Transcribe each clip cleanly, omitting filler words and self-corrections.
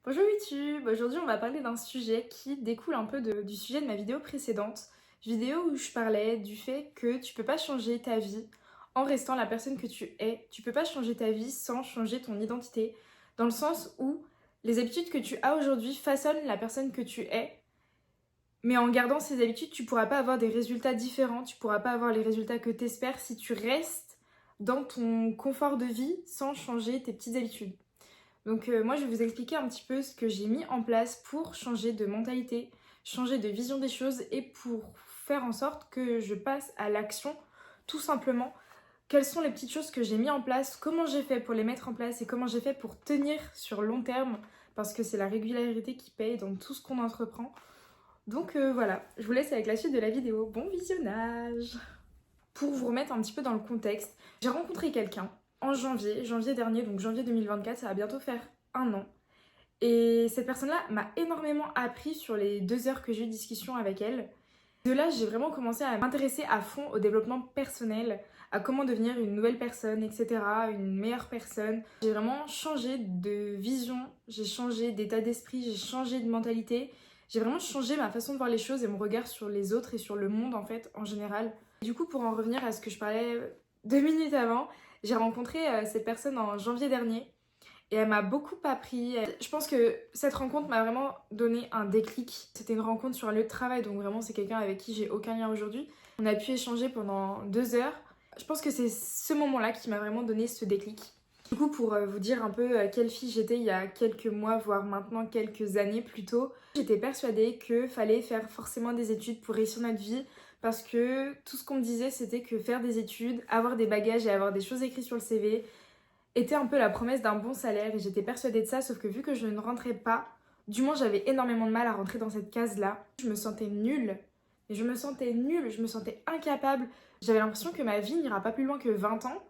Bonjour YouTube, aujourd'hui on va parler d'un sujet qui découle un peu du sujet de ma vidéo précédente. Vidéo où je parlais du fait que tu peux pas changer ta vie en restant la personne que tu es. Tu peux pas changer ta vie sans changer ton identité. Dans le sens où les habitudes que tu as aujourd'hui façonnent la personne que tu es. Mais en gardant ces habitudes, tu pourras pas avoir des résultats différents. Tu pourras pas avoir les résultats que tu espères si tu restes dans ton confort de vie sans changer tes petites habitudes. Donc moi je vais vous expliquer un petit peu ce que j'ai mis en place pour changer de mentalité, changer de vision des choses et pour faire en sorte que je passe à l'action tout simplement. Quelles sont les petites choses que j'ai mis en place, comment j'ai fait pour les mettre en place et comment j'ai fait pour tenir sur long terme parce que c'est la régularité qui paye dans tout ce qu'on entreprend. Donc voilà, je vous laisse avec la suite de la vidéo. Bon visionnage! Pour vous remettre un petit peu dans le contexte, j'ai rencontré quelqu'un en janvier dernier, donc janvier 2024, ça va bientôt faire un an. Et cette personne-là m'a énormément appris sur les 2 heures que j'ai eu de discussion avec elle. De là, j'ai vraiment commencé à m'intéresser à fond au développement personnel, à comment devenir une nouvelle personne, etc., une meilleure personne. J'ai vraiment changé de vision, j'ai changé d'état d'esprit, j'ai changé de mentalité. J'ai vraiment changé ma façon de voir les choses et mon regard sur les autres et sur le monde en fait, en général. Du coup, pour en revenir à ce que je parlais 2 minutes avant, j'ai rencontré cette personne en janvier dernier et elle m'a beaucoup appris. Je pense que cette rencontre m'a vraiment donné un déclic. C'était une rencontre sur un lieu de travail, donc vraiment c'est quelqu'un avec qui j'ai aucun lien aujourd'hui. On a pu échanger pendant 2 heures. Je pense que c'est ce moment-là qui m'a vraiment donné ce déclic. Du coup, pour vous dire un peu quelle fille j'étais il y a quelques mois, voire maintenant quelques années plus tôt, j'étais persuadée qu'il fallait faire forcément des études pour réussir notre vie parce que tout ce qu'on me disait c'était que faire des études, avoir des bagages et avoir des choses écrites sur le CV était un peu la promesse d'un bon salaire et j'étais persuadée de ça, sauf que vu que je ne rentrais pas, du moins j'avais énormément de mal à rentrer dans cette case-là. Je me sentais nulle, et je me sentais incapable. J'avais l'impression que ma vie n'ira pas plus loin que 20 ans,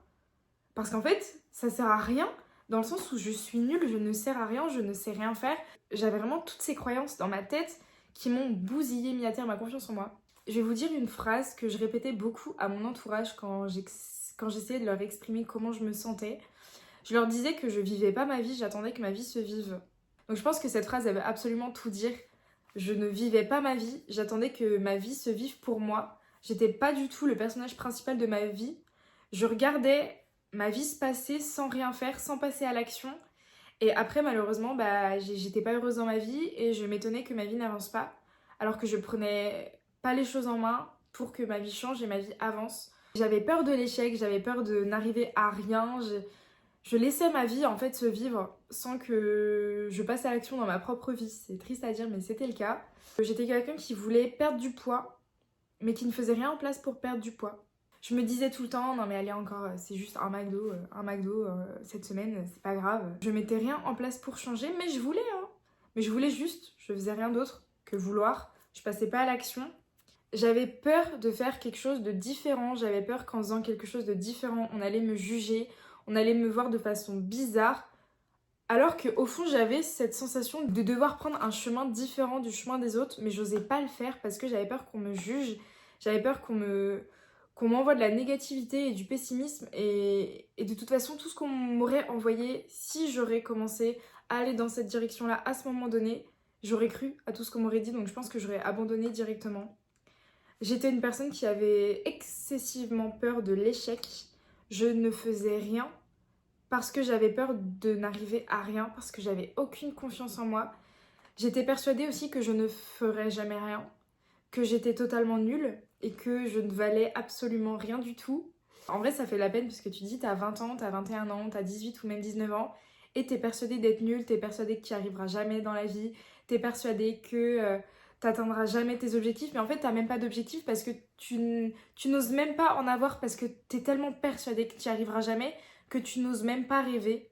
parce qu'en fait, ça sert à rien, dans le sens où je suis nulle, je ne sers à rien, je ne sais rien faire. J'avais vraiment toutes ces croyances dans ma tête qui m'ont bousillé, mis à terre ma confiance en moi. Je vais vous dire une phrase que je répétais beaucoup à mon entourage quand j'essayais de leur exprimer comment je me sentais. Je leur disais que je vivais pas ma vie, j'attendais que ma vie se vive. Donc je pense que cette phrase, elle veut absolument tout dire. Je ne vivais pas ma vie, j'attendais que ma vie se vive pour moi. J'étais pas du tout le personnage principal de ma vie. Je regardais ma vie se passer sans rien faire, sans passer à l'action. Et après, malheureusement, j'étais pas heureuse dans ma vie et je m'étonnais que ma vie n'avance pas. Alors que je prenais pas les choses en main pour que ma vie change et ma vie avance. J'avais peur de l'échec, j'avais peur de n'arriver à rien. Je laissais ma vie en fait se vivre sans que je passe à l'action dans ma propre vie. C'est triste à dire mais c'était le cas. J'étais quelqu'un qui voulait perdre du poids mais qui ne faisait rien en place pour perdre du poids. Je me disais tout le temps non mais allez encore c'est juste un McDo cette semaine c'est pas grave. Je mettais rien en place pour changer mais je voulais hein. Mais je voulais juste, je faisais rien d'autre que vouloir. Je passais pas à l'action. J'avais peur de faire quelque chose de différent, j'avais peur qu'en faisant quelque chose de différent, on allait me juger, on allait me voir de façon bizarre, alors qu'au fond j'avais cette sensation de devoir prendre un chemin différent du chemin des autres, mais j'osais pas le faire parce que j'avais peur qu'on me juge, j'avais peur qu'on m'envoie de la négativité et du pessimisme, et de toute façon tout ce qu'on m'aurait envoyé, si j'aurais commencé à aller dans cette direction-là à ce moment donné, j'aurais cru à tout ce qu'on m'aurait dit, donc je pense que j'aurais abandonné directement. J'étais une personne qui avait excessivement peur de l'échec. Je ne faisais rien parce que j'avais peur de n'arriver à rien, parce que j'avais aucune confiance en moi. J'étais persuadée aussi que je ne ferais jamais rien, que j'étais totalement nulle et que je ne valais absolument rien du tout. En vrai, ça fait la peine parce que tu dis t'as 20 ans, t'as 21 ans, t'as 18 ou même 19 ans et t'es persuadée d'être nulle, t'es persuadée que tu n'y arriveras jamais dans la vie, t'es persuadée que t'atteindras jamais tes objectifs, mais en fait t'as même pas d'objectif parce que tu n'oses même pas en avoir parce que t'es tellement persuadée que tu n'y arriveras jamais que tu n'oses même pas rêver.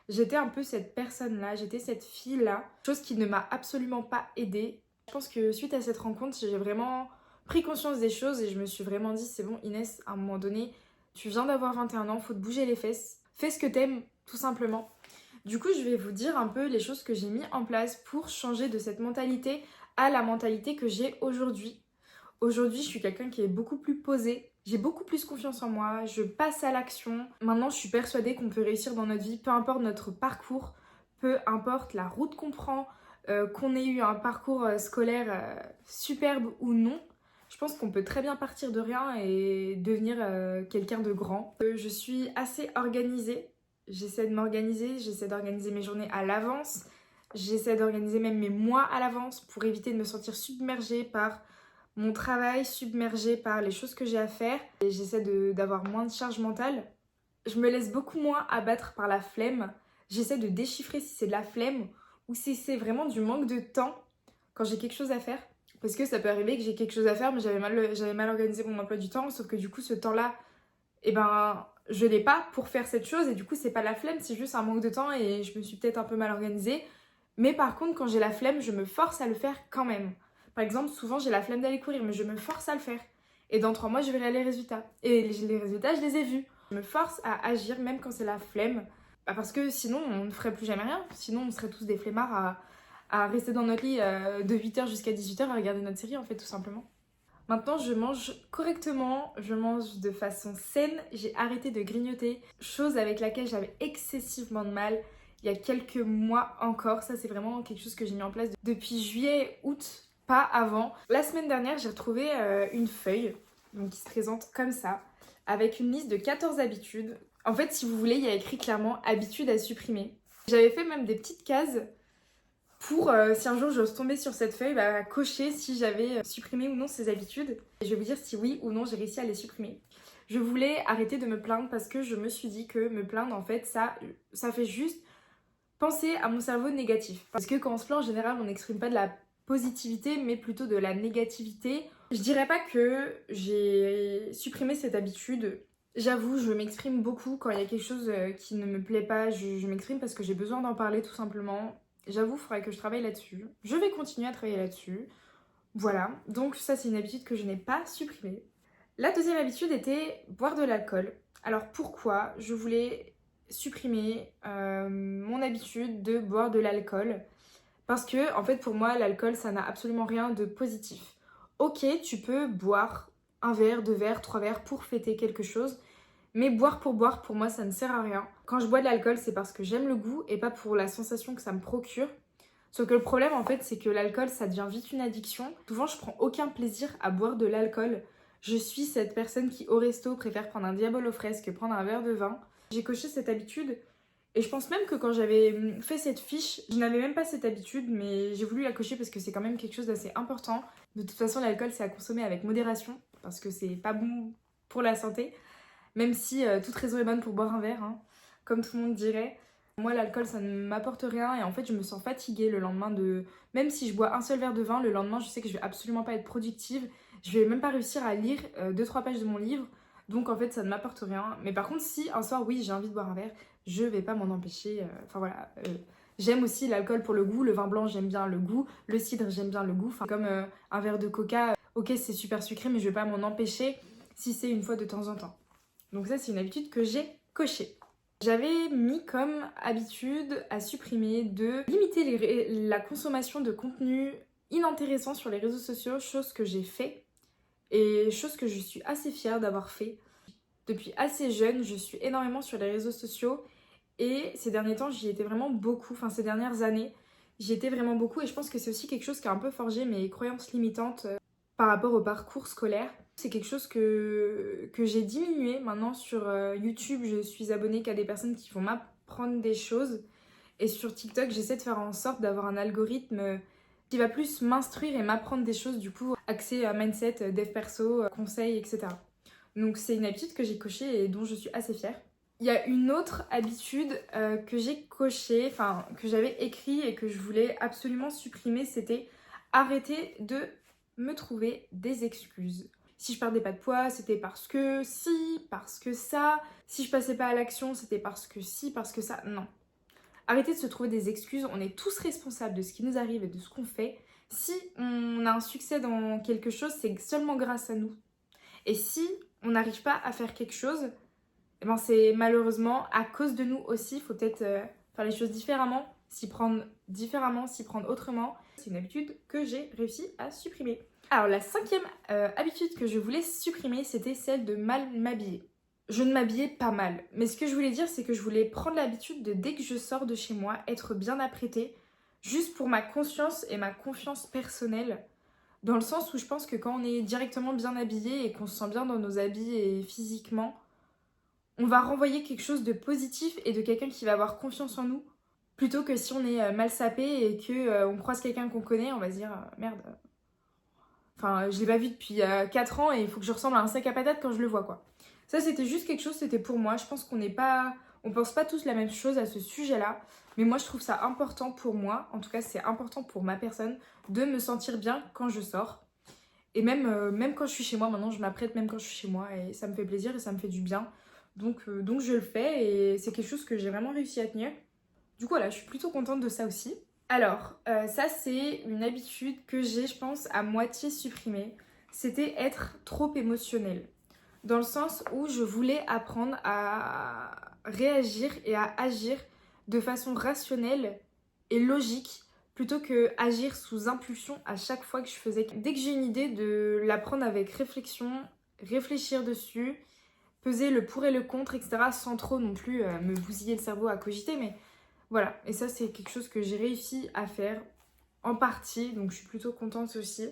J'étais un peu cette personne-là, j'étais cette fille-là, chose qui ne m'a absolument pas aidée. Je pense que suite à cette rencontre, j'ai vraiment pris conscience des choses et je me suis vraiment dit c'est bon Inès, à un moment donné, tu viens d'avoir 21 ans, faut te bouger les fesses, fais ce que t'aimes tout simplement. Du coup, je vais vous dire un peu les choses que j'ai mis en place pour changer de cette mentalité à la mentalité que j'ai aujourd'hui. Aujourd'hui, je suis quelqu'un qui est beaucoup plus posé, j'ai beaucoup plus confiance en moi, je passe à l'action. Maintenant, je suis persuadée qu'on peut réussir dans notre vie, peu importe notre parcours, peu importe la route qu'on prend, qu'on ait eu un parcours scolaire superbe ou non, je pense qu'on peut très bien partir de rien et devenir quelqu'un de grand. Je suis assez organisée, j'essaie de m'organiser, j'essaie d'organiser mes journées à l'avance, j'essaie d'organiser même mes mois à l'avance pour éviter de me sentir submergée par mon travail, submergée par les choses que j'ai à faire. Et j'essaie d'avoir moins de charge mentale. Je me laisse beaucoup moins abattre par la flemme. J'essaie de déchiffrer si c'est de la flemme ou si c'est vraiment du manque de temps quand j'ai quelque chose à faire. Parce que ça peut arriver que j'ai quelque chose à faire, mais j'avais mal organisé mon emploi du temps, sauf que du coup, ce temps-là, eh ben, je l'ai pas pour faire cette chose, et du coup, c'est pas la flemme, c'est juste un manque de temps, et je me suis peut-être un peu mal organisée. Mais par contre, quand j'ai la flemme, je me force à le faire quand même. Par exemple, souvent, j'ai la flemme d'aller courir, mais je me force à le faire. Et dans 3 mois, je verrai les résultats. Et les résultats, je les ai vus. Je me force à agir, même quand c'est la flemme. Bah, parce que sinon, on ne ferait plus jamais rien. Sinon, on serait tous des flemmards à rester dans notre lit de 8h jusqu'à 18h à regarder notre série, en fait, tout simplement. Maintenant, je mange correctement, je mange de façon saine, j'ai arrêté de grignoter, chose avec laquelle j'avais excessivement de mal il y a quelques mois encore. Ça, c'est vraiment quelque chose que j'ai mis en place depuis juillet, août, pas avant. La semaine dernière, j'ai retrouvé une feuille donc, qui se présente comme ça, avec une liste de 14 habitudes. En fait, si vous voulez, il y a écrit clairement habitudes à supprimer. J'avais fait même des petites cases pour, si un jour j'ose tomber sur cette feuille, bah, cocher si j'avais supprimé ou non ces habitudes. Et je vais vous dire si oui ou non j'ai réussi à les supprimer. Je voulais arrêter de me plaindre parce que je me suis dit que me plaindre, en fait, ça fait juste penser à mon cerveau négatif. Parce que quand on se plaint, en général, on n'exprime pas de la positivité, mais plutôt de la négativité. Je dirais pas que j'ai supprimé cette habitude. J'avoue, je m'exprime beaucoup quand il y a quelque chose qui ne me plaît pas. Je m'exprime parce que j'ai besoin d'en parler tout simplement. J'avoue, il faudrait que je travaille là-dessus. Je vais continuer à travailler là-dessus. Voilà, donc ça c'est une habitude que je n'ai pas supprimée. La deuxième habitude était boire de l'alcool. Alors pourquoi je voulais supprimer mon habitude de boire de l'alcool? Parce que, en fait, pour moi, l'alcool, ça n'a absolument rien de positif. Ok, tu peux boire un verre, 2 verres, 3 verres pour fêter quelque chose, mais boire, pour moi, ça ne sert à rien. Quand je bois de l'alcool, c'est parce que j'aime le goût et pas pour la sensation que ça me procure. Sauf que le problème, en fait, c'est que l'alcool, ça devient vite une addiction. Souvent, je prends aucun plaisir à boire de l'alcool. Je suis cette personne qui, au resto, préfère prendre un Diabolo aux fraises que prendre un verre de vin. J'ai coché cette habitude. Et je pense même que quand j'avais fait cette fiche, je n'avais même pas cette habitude, mais j'ai voulu la cocher parce que c'est quand même quelque chose d'assez important. De toute façon, l'alcool, c'est à consommer avec modération, parce que c'est pas bon pour la santé. Même si toute raison est bonne pour boire un verre, hein, comme tout le monde dirait. Moi, l'alcool, ça ne m'apporte rien et en fait, je me sens fatiguée le lendemain de... Même si je bois un seul verre de vin, le lendemain, je sais que je vais absolument pas être productive. Je vais même pas réussir à lire 2-3 pages de mon livre. Donc, en fait, ça ne m'apporte rien. Mais par contre, si un soir, oui, j'ai envie de boire un verre, je vais pas m'en empêcher. Enfin, voilà. J'aime aussi l'alcool pour le goût. Le vin blanc, j'aime bien le goût. Le cidre, j'aime bien le goût. Enfin, comme un verre de coca, ok, c'est super sucré, mais je vais pas m'en empêcher si c'est une fois de temps en temps. Donc ça, c'est une habitude que j'ai cochée. J'avais mis comme habitude à supprimer de limiter la consommation de contenu inintéressant sur les réseaux sociaux, chose que j'ai fait et chose que je suis assez fière d'avoir fait. Depuis assez jeune, je suis énormément sur les réseaux sociaux et ces derniers temps, j'y étais vraiment beaucoup, enfin ces dernières années, j'y étais vraiment beaucoup et je pense que c'est aussi quelque chose qui a un peu forgé mes croyances limitantes par rapport au parcours scolaire. C'est quelque chose que j'ai diminué maintenant sur YouTube. Je suis abonnée qu'à des personnes qui vont m'apprendre des choses. Et sur TikTok, j'essaie de faire en sorte d'avoir un algorithme qui va plus m'instruire et m'apprendre des choses, du coup, axé à mindset, dev perso, conseils, etc. Donc c'est une habitude que j'ai cochée et dont je suis assez fière. Il y a une autre habitude que j'ai cochée, enfin que j'avais écrit et que je voulais absolument supprimer, c'était arrêter de me trouver des excuses. Si je perdais pas de poids, c'était parce que si, parce que ça. Si je passais pas à l'action, c'était parce que si, parce que ça. Non. Arrêtez de se trouver des excuses. On est tous responsables de ce qui nous arrive et de ce qu'on fait. Si on a un succès dans quelque chose, c'est seulement grâce à nous. Et si on n'arrive pas à faire quelque chose, eh ben c'est malheureusement à cause de nous aussi. Il faut peut-être faire les choses différemment, s'y prendre autrement. C'est une habitude que j'ai réussi à supprimer. Alors la 5e habitude que je voulais supprimer, c'était celle de mal m'habiller. je ne m'habillais pas mal. Mais ce que je voulais dire, c'est que je voulais prendre l'habitude de, dès que je sors de chez moi, être bien apprêtée, juste pour ma conscience et ma confiance personnelle. Dans le sens où je pense que quand on est directement bien habillé et qu'on se sent bien dans nos habits et physiquement, on va renvoyer quelque chose de positif et de quelqu'un qui va avoir confiance en nous. Plutôt que si on est mal sapé et que on croise quelqu'un qu'on connaît, on va se dire merde. Enfin, je l'ai pas vu depuis 4 ans et il faut que je ressemble à un sac à patates quand je le vois, quoi. Ça, c'était juste quelque chose, c'était pour moi. Je pense qu'on n'est pas... On pense pas tous la même chose à ce sujet-là. Mais moi, je trouve ça important pour moi. En tout cas, c'est important pour ma personne de me sentir bien quand je sors. Et même quand je suis chez moi, maintenant, je m'apprête même quand je suis chez moi. Et ça me fait plaisir et ça me fait du bien. Donc je le fais et c'est quelque chose que j'ai vraiment réussi à tenir. Du coup, voilà, je suis plutôt contente de ça aussi. Alors, ça c'est une habitude que j'ai, je pense, à moitié supprimée. C'était être trop émotionnelle. Dans le sens où je voulais apprendre à réagir et à agir de façon rationnelle et logique plutôt que agir sous impulsion à chaque fois que je faisais. Dès que j'ai une idée, de l'apprendre avec réflexion, réfléchir dessus, peser le pour et le contre, etc. sans trop non plus me bousiller le cerveau à cogiter, mais voilà. Et ça, c'est quelque chose que j'ai réussi à faire en partie, donc je suis plutôt contente aussi.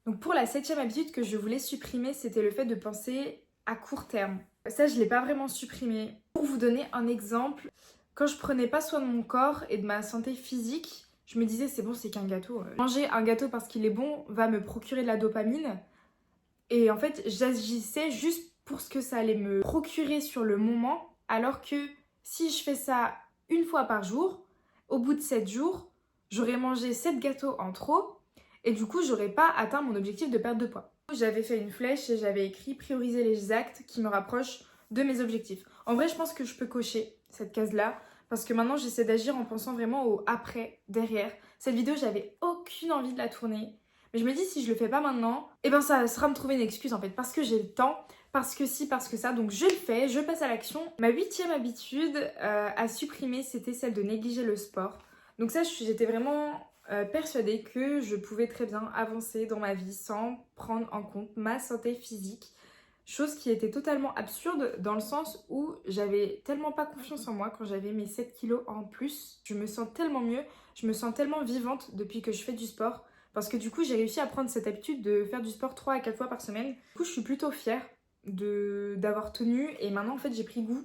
Donc pour la 7e habitude que je voulais supprimer, c'était le fait de penser à court terme. Ça, je ne l'ai pas vraiment supprimé. Pour vous donner un exemple, quand je prenais pas soin de mon corps et de ma santé physique, je me disais c'est bon, c'est qu'un gâteau. Manger un gâteau parce qu'il est bon va me procurer de la dopamine. Et en fait, j'agissais juste pour ce que ça allait me procurer sur le moment, alors que si je fais ça une fois par jour, au bout de 7 jours, j'aurais mangé 7 gâteaux en trop et du coup, j'aurais pas atteint mon objectif de perte de poids. J'avais fait une flèche et j'avais écrit prioriser les actes qui me rapprochent de mes objectifs. En vrai, je pense que je peux cocher cette case-là parce que maintenant, j'essaie d'agir en pensant vraiment au après, derrière. Cette vidéo, j'avais aucune envie de la tourner. Mais je me dis, si je le fais pas maintenant, eh ben ça sera me trouver une excuse en fait, parce que j'ai le temps, parce que si, parce que ça, donc je le fais, je passe à l'action. Ma 8e habitude à supprimer, c'était celle de négliger le sport. Donc ça, j'étais vraiment persuadée que je pouvais très bien avancer dans ma vie sans prendre en compte ma santé physique. Chose qui était totalement absurde dans le sens où j'avais tellement pas confiance en moi quand j'avais mes 7 kilos en plus. Je me sens tellement mieux, je me sens tellement vivante depuis que je fais du sport. Parce que du coup, j'ai réussi à prendre cette habitude de faire du sport 3 à 4 fois par semaine. Du coup, je suis plutôt fière d'avoir tenu et maintenant, en fait, j'ai pris goût.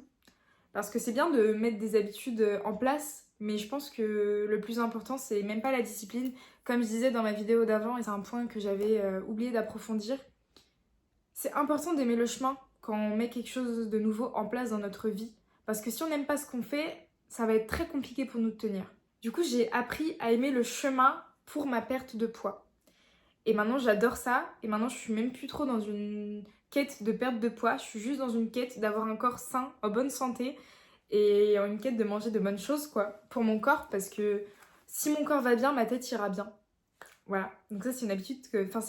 Parce que c'est bien de mettre des habitudes en place, mais je pense que le plus important, c'est même pas la discipline. Comme je disais dans ma vidéo d'avant, et c'est un point que j'avais oublié d'approfondir, c'est important d'aimer le chemin quand on met quelque chose de nouveau en place dans notre vie. Parce que si on n'aime pas ce qu'on fait, ça va être très compliqué pour nous de tenir. Du coup, j'ai appris à aimer le chemin pour ma perte de poids. Et maintenant, j'adore ça. Et maintenant, je suis même plus trop dans une quête de perte de poids. Je suis juste dans une quête d'avoir un corps sain, en bonne santé. Et une quête de manger de bonnes choses, quoi, pour mon corps. Parce que si mon corps va bien, ma tête ira bien. Voilà. Donc ça, c'est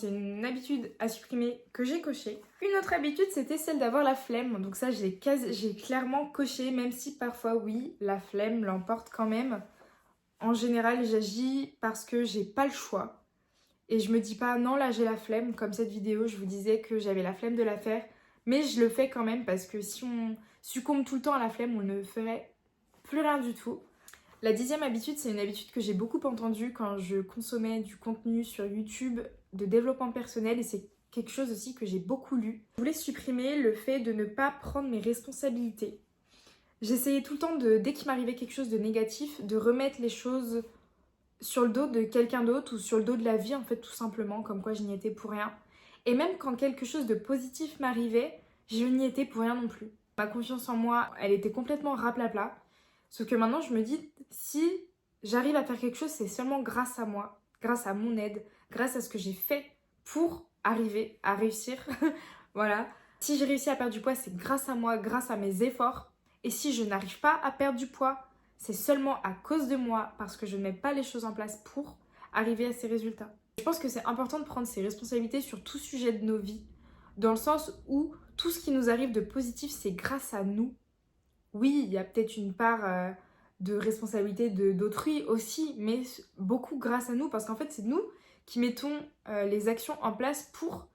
une habitude à supprimer que j'ai cochée. Une autre habitude, c'était celle d'avoir la flemme. Donc ça, j'ai clairement coché, même si parfois, oui, la flemme l'emporte quand même. En général, j'agis parce que j'ai pas le choix. Et je me dis pas, non, là j'ai la flemme. Comme cette vidéo, je vous disais que j'avais la flemme de la faire. Mais je le fais quand même parce que si on succombe tout le temps à la flemme, on ne ferait plus rien du tout. La 10e habitude, c'est une habitude que j'ai beaucoup entendue quand je consommais du contenu sur YouTube de développement personnel et c'est quelque chose aussi que j'ai beaucoup lu. Je voulais supprimer le fait de ne pas prendre mes responsabilités. J'essayais tout le temps, dès qu'il m'arrivait quelque chose de négatif, de remettre les choses sur le dos de quelqu'un d'autre ou sur le dos de la vie, en fait, tout simplement, comme quoi je n'y étais pour rien. Et même quand quelque chose de positif m'arrivait, je n'y étais pour rien non plus. Ma confiance en moi, elle était complètement raplapla. Sauf que maintenant, je me dis, si j'arrive à faire quelque chose, c'est seulement grâce à moi, grâce à mon aide, grâce à ce que j'ai fait pour arriver à réussir. Voilà. Si j'ai réussi à perdre du poids, c'est grâce à moi, grâce à mes efforts. Et si je n'arrive pas à perdre du poids, c'est seulement à cause de moi, parce que je ne mets pas les choses en place pour arriver à ces résultats. Je pense que c'est important de prendre ses responsabilités sur tout sujet de nos vies, dans le sens où tout ce qui nous arrive de positif, c'est grâce à nous. Oui, il y a peut-être une part de responsabilité d'autrui aussi, mais beaucoup grâce à nous, parce qu'en fait, c'est nous qui mettons les actions en place pour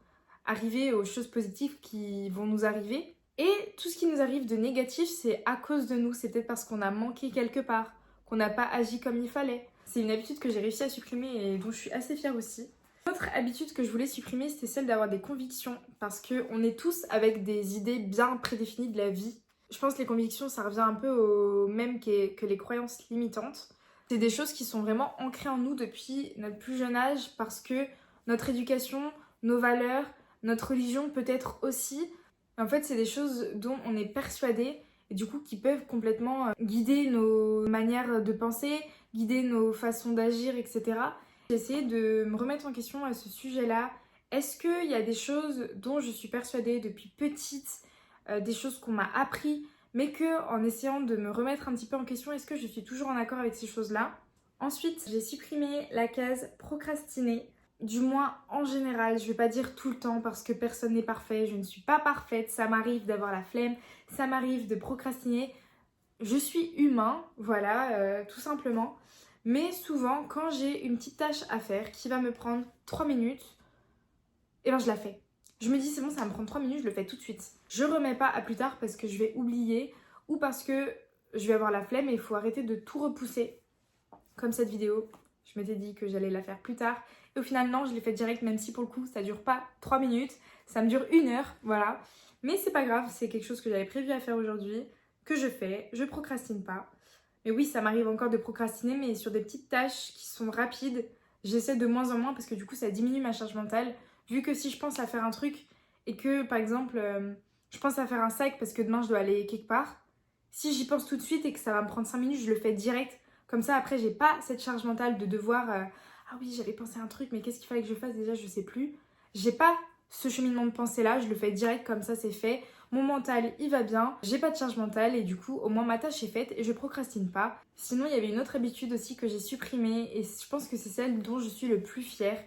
arriver aux choses positives qui vont nous arriver. Et tout ce qui nous arrive de négatif, c'est à cause de nous. C'est peut-être parce qu'on a manqué quelque part, qu'on n'a pas agi comme il fallait. C'est une habitude que j'ai réussi à supprimer et dont je suis assez fière aussi. Autre habitude que je voulais supprimer, c'était celle d'avoir des convictions. Parce qu'on est tous avec des idées bien prédéfinies de la vie. Je pense que les convictions, ça revient un peu au même que les croyances limitantes. C'est des choses qui sont vraiment ancrées en nous depuis notre plus jeune âge parce que notre éducation, nos valeurs, notre religion peut-être aussi. En fait, c'est des choses dont on est persuadé et du coup qui peuvent complètement guider nos manières de penser, guider nos façons d'agir, etc. J'ai essayé de me remettre en question à ce sujet-là. Est-ce qu'il y a des choses dont je suis persuadée depuis petite, des choses qu'on m'a appris, mais que en essayant de me remettre un petit peu en question, est-ce que je suis toujours en accord avec ces choses-là? Ensuite, j'ai supprimé la case procrastiner. Du moins en général, je vais pas dire tout le temps parce que personne n'est parfait, je ne suis pas parfaite, ça m'arrive d'avoir la flemme, ça m'arrive de procrastiner. Je suis humain, voilà, tout simplement. Mais souvent, quand j'ai une petite tâche à faire qui va me prendre 3 minutes, et ben je la fais. Je me dis c'est bon, ça va me prendre 3 minutes, je le fais tout de suite. Je remets pas à plus tard parce que je vais oublier ou parce que je vais avoir la flemme et il faut arrêter de tout repousser. Comme cette vidéo, je m'étais dit que j'allais la faire plus tard. Et au final, non, je l'ai fait direct, même si pour le coup, ça dure pas 3 minutes, ça me dure 1 heure, voilà. Mais c'est pas grave, c'est quelque chose que j'avais prévu à faire aujourd'hui, que je fais, je procrastine pas. Mais oui, ça m'arrive encore de procrastiner, mais sur des petites tâches qui sont rapides, j'essaie de moins en moins parce que du coup, ça diminue ma charge mentale. Vu que si je pense à faire un truc et que, par exemple, je pense à faire un sac parce que demain, je dois aller quelque part, si j'y pense tout de suite et que ça va me prendre 5 minutes, je le fais direct. Comme ça, après, j'ai pas cette charge mentale de devoir ah oui, j'avais pensé à un truc, mais qu'est-ce qu'il fallait que je fasse déjà, je sais plus. J'ai pas ce cheminement de pensée-là, je le fais direct comme ça, c'est fait. Mon mental, il va bien, j'ai pas de charge mentale et du coup, au moins ma tâche est faite et je procrastine pas. Sinon, il y avait une autre habitude aussi que j'ai supprimée et je pense que c'est celle dont je suis le plus fière.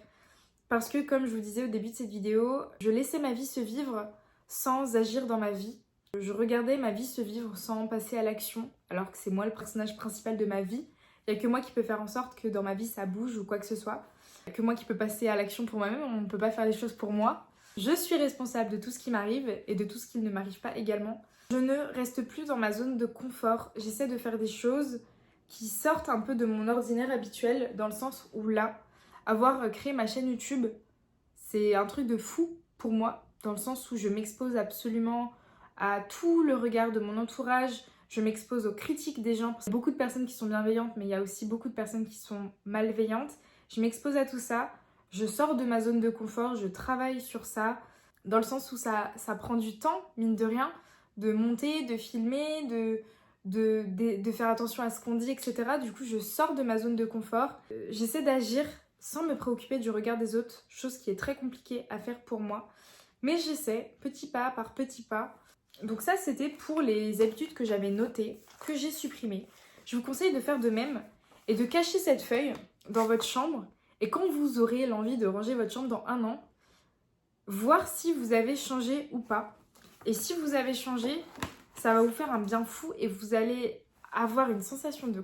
Parce que, comme je vous disais au début de cette vidéo, je laissais ma vie se vivre sans agir dans ma vie. Je regardais ma vie se vivre sans passer à l'action, alors que c'est moi le personnage principal de ma vie. Il n'y a que moi qui peux faire en sorte que dans ma vie ça bouge ou quoi que ce soit. Il n'y a que moi qui peux passer à l'action pour moi-même, on ne peut pas faire les choses pour moi. Je suis responsable de tout ce qui m'arrive et de tout ce qui ne m'arrive pas également. Je ne reste plus dans ma zone de confort. J'essaie de faire des choses qui sortent un peu de mon ordinaire habituel, dans le sens où là, avoir créé ma chaîne YouTube, c'est un truc de fou pour moi, dans le sens où je m'expose absolument à tout le regard de mon entourage, je m'expose aux critiques des gens. Il y a beaucoup de personnes qui sont bienveillantes, mais il y a aussi beaucoup de personnes qui sont malveillantes. Je m'expose à tout ça, je sors de ma zone de confort, je travaille sur ça, dans le sens où ça prend du temps, mine de rien, de monter, de filmer, de faire attention à ce qu'on dit, etc. Du coup, je sors de ma zone de confort. J'essaie d'agir sans me préoccuper du regard des autres, chose qui est très compliquée à faire pour moi. Mais j'essaie, petit pas par petit pas. Donc ça, c'était pour les habitudes que j'avais notées, que j'ai supprimées. Je vous conseille de faire de même et de cacher cette feuille dans votre chambre. Et quand vous aurez l'envie de ranger votre chambre dans 1 an, voir si vous avez changé ou pas. Et si vous avez changé, ça va vous faire un bien fou et vous allez avoir une sensation de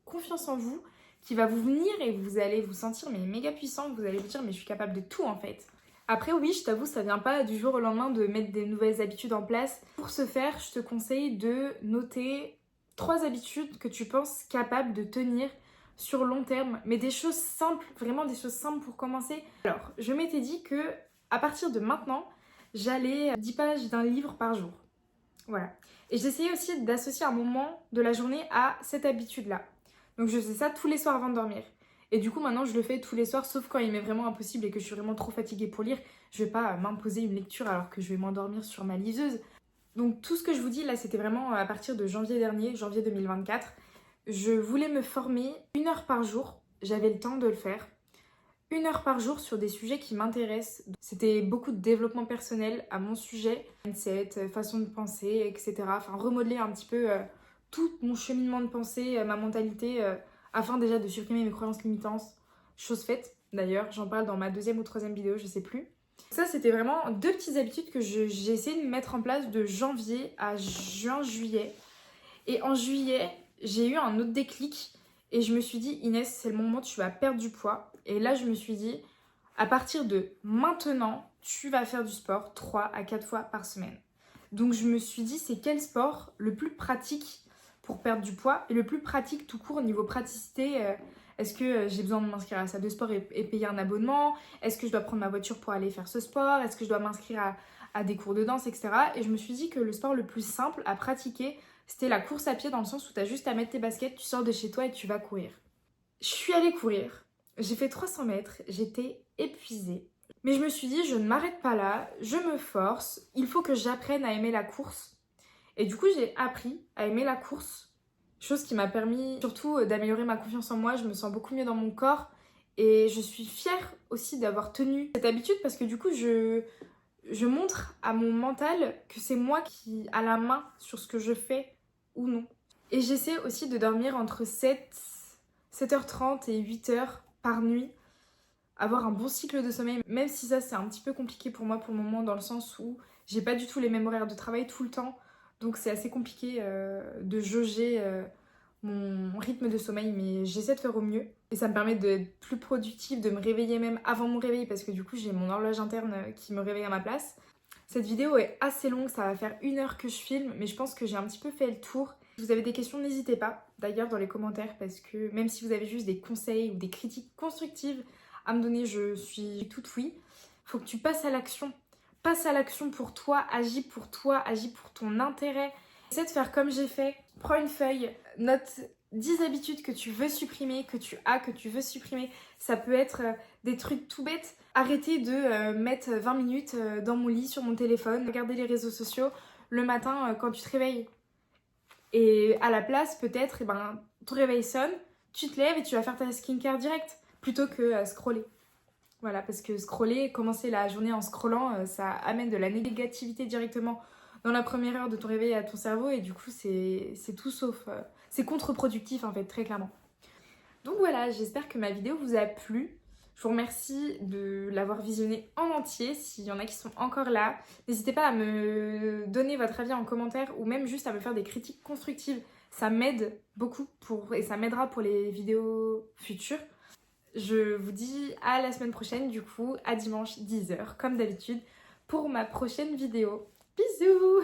confiance en vous qui va vous venir et vous allez vous sentir mais méga puissant. Vous allez vous dire mais je suis capable de tout en fait. Après oui, je t'avoue, ça vient pas du jour au lendemain de mettre des nouvelles habitudes en place. Pour ce faire, je te conseille de noter 3 habitudes que tu penses capables de tenir sur long terme, mais des choses simples, vraiment des choses simples pour commencer. Alors, je m'étais dit que à partir de maintenant, j'allais 10 pages d'un livre par jour. Voilà. Et j'essayais aussi d'associer un moment de la journée à cette habitude-là. Donc je fais ça tous les soirs avant de dormir. Et du coup maintenant je le fais tous les soirs, sauf quand il m'est vraiment impossible et que je suis vraiment trop fatiguée pour lire. Je vais pas m'imposer une lecture alors que je vais m'endormir sur ma liseuse. Donc tout ce que je vous dis là, c'était vraiment à partir de janvier dernier, janvier 2024. Je voulais me former 1 heure par jour. J'avais le temps de le faire. 1 heure par jour sur des sujets qui m'intéressent. C'était beaucoup de développement personnel à mon sujet, mindset, façon de penser, etc. Enfin, remodeler un petit peu tout mon cheminement de pensée, ma mentalité, afin déjà de supprimer mes croyances limitantes. Chose faite, d'ailleurs, j'en parle dans ma 2e ou 3e vidéo, je sais plus. Ça, c'était vraiment 2 petites habitudes que j'ai essayé de mettre en place de janvier à juin-juillet. Et en juillet, j'ai eu un autre déclic. Et je me suis dit, Inès, c'est le moment où tu vas perdre du poids. Et là, je me suis dit, à partir de maintenant, tu vas faire du sport 3 à 4 fois par semaine. Donc je me suis dit, c'est quel sport le plus pratique pour perdre du poids et le plus pratique tout court au niveau praticité. Est-ce que j'ai besoin de m'inscrire à la salle de sport et payer un abonnement? Est-ce que je dois prendre ma voiture pour aller faire ce sport? Est-ce que je dois m'inscrire à des cours de danse, etc. Et je me suis dit que le sport le plus simple à pratiquer, c'était la course à pied, dans le sens où tu as juste à mettre tes baskets, tu sors de chez toi et tu vas courir. Je suis allée courir, j'ai fait 300 mètres, j'étais épuisée. Mais je me suis dit, je ne m'arrête pas là, je me force, il faut que j'apprenne à aimer la course. Et du coup, j'ai appris à aimer la course, chose qui m'a permis surtout d'améliorer ma confiance en moi. Je me sens beaucoup mieux dans mon corps et je suis fière aussi d'avoir tenu cette habitude, parce que du coup, je montre à mon mental que c'est moi qui a la main sur ce que je fais ou non. Et j'essaie aussi de dormir entre 7h30 et 8h par nuit, avoir un bon cycle de sommeil, même si ça c'est un petit peu compliqué pour moi pour le moment, dans le sens où j'ai pas du tout les mêmes horaires de travail tout le temps, donc c'est assez compliqué de jauger mon rythme de sommeil, mais j'essaie de faire au mieux et ça me permet d'être plus productive, de me réveiller même avant mon réveil, parce que du coup j'ai mon horloge interne qui me réveille à ma place. Cette vidéo est assez longue, ça va faire 1 heure que je filme, mais je pense que j'ai un petit peu fait le tour. Si vous avez des questions, n'hésitez pas d'ailleurs dans les commentaires, parce que même si vous avez juste des conseils ou des critiques constructives à me donner, je suis toute oui. Faut que tu passes à l'action. Passe à l'action pour toi, agis pour ton intérêt. Essaie de faire comme j'ai fait. Prends une feuille, note 10 habitudes que tu veux supprimer, que tu veux supprimer. Ça peut être des trucs tout bêtes. Arrêter de mettre 20 minutes dans mon lit sur mon téléphone, regarder les réseaux sociaux le matin quand tu te réveilles. Et à la place, peut-être, ton réveil sonne, tu te lèves et tu vas faire ta skincare direct, plutôt que scroller. Voilà, parce que scroller, commencer la journée en scrollant, ça amène de la négativité directement dans la première heure de ton réveil à ton cerveau, et du coup c'est tout sauf... c'est contre-productif en fait, très clairement. Donc voilà, j'espère que ma vidéo vous a plu. Je vous remercie de l'avoir visionnée en entier. S'il y en a qui sont encore là, n'hésitez pas à me donner votre avis en commentaire, ou même juste à me faire des critiques constructives. Ça m'aide beaucoup et ça m'aidera pour les vidéos futures. Je vous dis à la semaine prochaine, du coup, à dimanche 10h, comme d'habitude, pour ma prochaine vidéo. Bisous!